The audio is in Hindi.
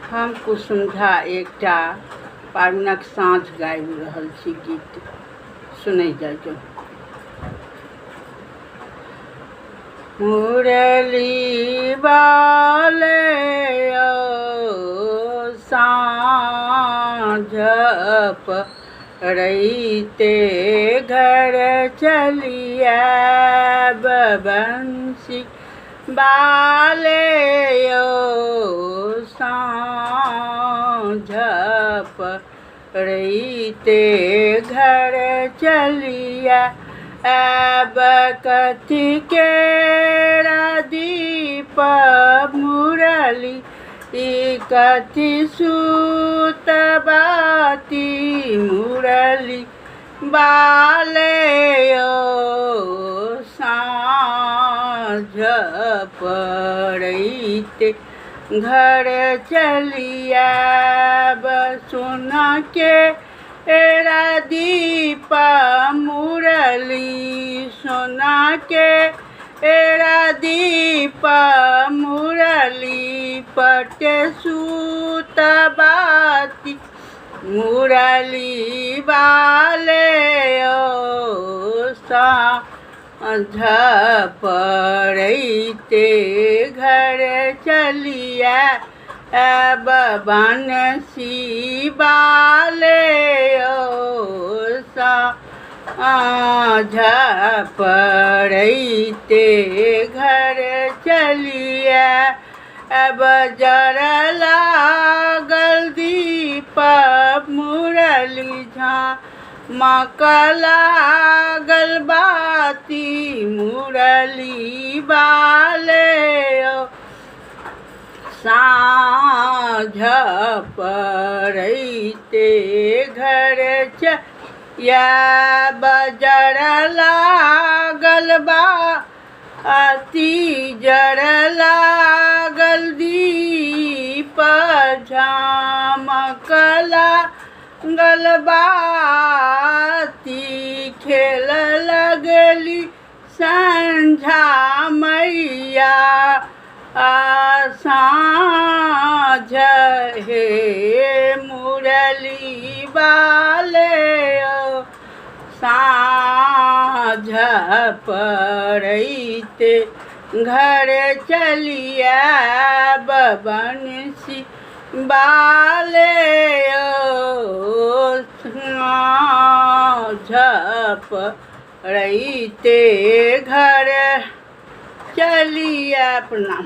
हम कुसुमझा एकटा पाबनिक साँझ गाबि रहल छी गीत सुनै जाइयो। मुरली वाले साँझ पड़ैते घर चलिए बंसी बाले साँझ पड़ैते घर चलिए अब कथी के दीप मुरली कथी सूत बाती मुरली बाले साँझ पड़ैते घर चलिए सुना के दीप मुरली सोना के दीप मुरली पटे सूत बाती मुरली वाले साँझ पड़ैते घर चलिए बंसी बाले साँझ पड़ैते घर चलिए अब जरा लागल दीप मुरली झामक लागल बाती मुरली बाले साँझ पड़ैते घर चलिए बजर लागल बाती जर लागल दीप झामक लागल बाती खेल लगली संझा मैया साँझ हे मुरली वाले साँझ पड़ैते घर चलिए बंसी बाले साँझ पड़ैते घर चलिए। प्रणाम।